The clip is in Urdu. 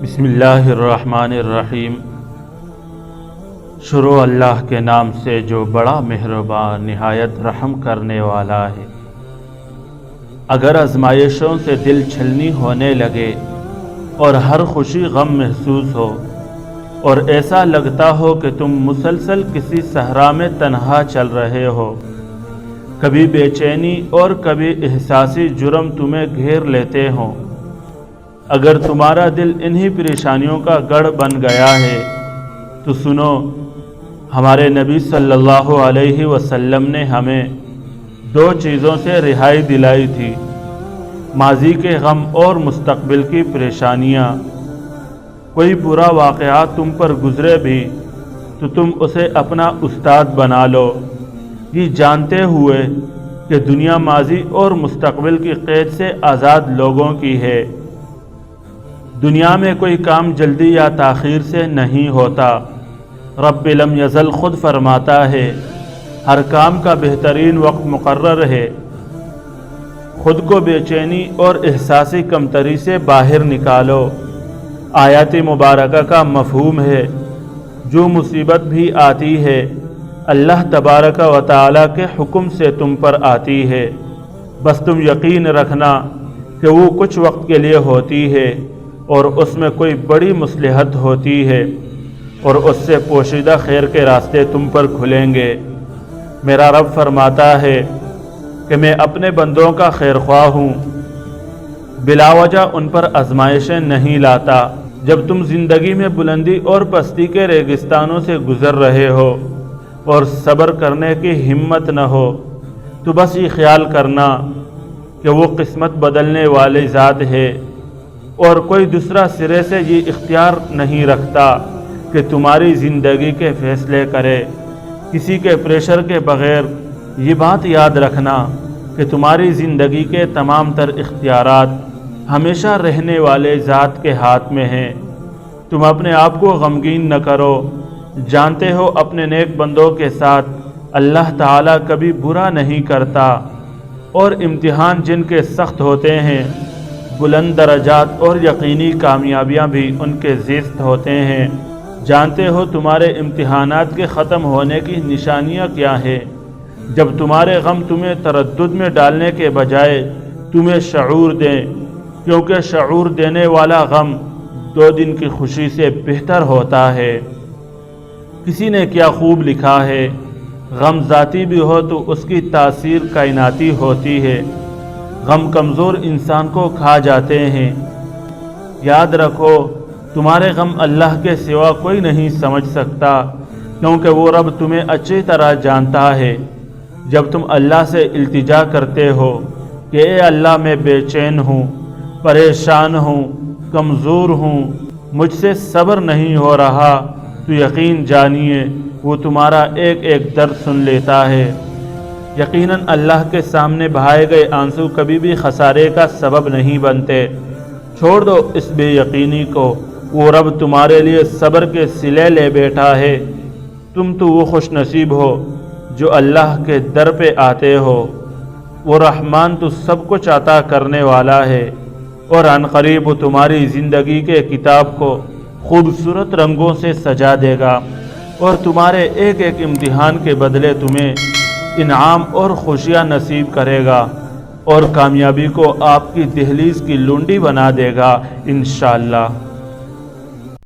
بسم اللہ الرحمن الرحیم۔ شروع اللہ کے نام سے جو بڑا مہربان نہایت رحم کرنے والا ہے۔ اگر آزمائشوں سے دل چھلنی ہونے لگے اور ہر خوشی غم محسوس ہو اور ایسا لگتا ہو کہ تم مسلسل کسی صحرا میں تنہا چل رہے ہو، کبھی بے چینی اور کبھی احساسی جرم تمہیں گھیر لیتے ہوں، اگر تمہارا دل انہی پریشانیوں کا گڑھ بن گیا ہے تو سنو، ہمارے نبی صلی اللہ علیہ وسلم نے ہمیں دو چیزوں سے رہائی دلائی تھی، ماضی کے غم اور مستقبل کی پریشانیاں۔ کوئی برا واقعہ تم پر گزرے بھی تو تم اسے اپنا استاد بنا لو، یہ جانتے ہوئے کہ دنیا ماضی اور مستقبل کی قید سے آزاد لوگوں کی ہے۔ دنیا میں کوئی کام جلدی یا تاخیر سے نہیں ہوتا۔ رب لم یزل خود فرماتا ہے، ہر کام کا بہترین وقت مقرر ہے۔ خود کو بے چینی اور احساسی کمتری سے باہر نکالو۔ آیات مبارکہ کا مفہوم ہے، جو مصیبت بھی آتی ہے اللہ تبارک و تعالی کے حکم سے تم پر آتی ہے، بس تم یقین رکھنا کہ وہ کچھ وقت کے لیے ہوتی ہے اور اس میں کوئی بڑی مصلحت ہوتی ہے اور اس سے پوشیدہ خیر کے راستے تم پر کھلیں گے۔ میرا رب فرماتا ہے کہ میں اپنے بندوں کا خیر خواہ ہوں، بلا وجہ ان پر آزمائشیں نہیں لاتا۔ جب تم زندگی میں بلندی اور پستی کے ریگستانوں سے گزر رہے ہو اور صبر کرنے کی ہمت نہ ہو تو بس یہ خیال کرنا کہ وہ قسمت بدلنے والی ذات ہے اور کوئی دوسرا سرے سے یہ اختیار نہیں رکھتا کہ تمہاری زندگی کے فیصلے کرے کسی کے پریشر کے بغیر۔ یہ بات یاد رکھنا کہ تمہاری زندگی کے تمام تر اختیارات ہمیشہ رہنے والے ذات کے ہاتھ میں ہیں۔ تم اپنے آپ کو غمگین نہ کرو، جانتے ہو اپنے نیک بندوں کے ساتھ اللہ تعالیٰ کبھی برا نہیں کرتا، اور امتحان جن کے سخت ہوتے ہیں، بلند درجات اور یقینی کامیابیاں بھی ان کے زیست ہوتے ہیں۔ جانتے ہو تمہارے امتحانات کے ختم ہونے کی نشانیاں کیا ہے؟ جب تمہارے غم تمہیں تردد میں ڈالنے کے بجائے تمہیں شعور دیں، کیونکہ شعور دینے والا غم 2 دن کی خوشی سے بہتر ہوتا ہے۔ کسی نے کیا خوب لکھا ہے، غم ذاتی بھی ہو تو اس کی تاثیر کائناتی ہوتی ہے۔ غم کمزور انسان کو کھا جاتے ہیں۔ یاد رکھو تمہارے غم اللہ کے سوا کوئی نہیں سمجھ سکتا، کیونکہ وہ رب تمہیں اچھی طرح جانتا ہے۔ جب تم اللہ سے التجا کرتے ہو کہ اے اللہ میں بے چین ہوں، پریشان ہوں، کمزور ہوں، مجھ سے صبر نہیں ہو رہا، تو یقین جانیے وہ تمہارا ایک ایک درد سن لیتا ہے۔ یقیناً اللہ کے سامنے بہائے گئے آنسو کبھی بھی خسارے کا سبب نہیں بنتے۔ چھوڑ دو اس بے یقینی کو، وہ رب تمہارے لیے صبر کے صلے لے بیٹھا ہے۔ تم تو وہ خوش نصیب ہو جو اللہ کے در پہ آتے ہو۔ وہ رحمان تو سب کچھ عطا کرنے والا ہے، اور عنقریب وہ تمہاری زندگی کے کتاب کو خوبصورت رنگوں سے سجا دے گا، اور تمہارے ایک ایک امتحان کے بدلے تمہیں انعام اور خوشیاں نصیب کرے گا، اور کامیابی کو آپ کی دہلیز کی لونڈی بنا دے گا انشاءاللہ۔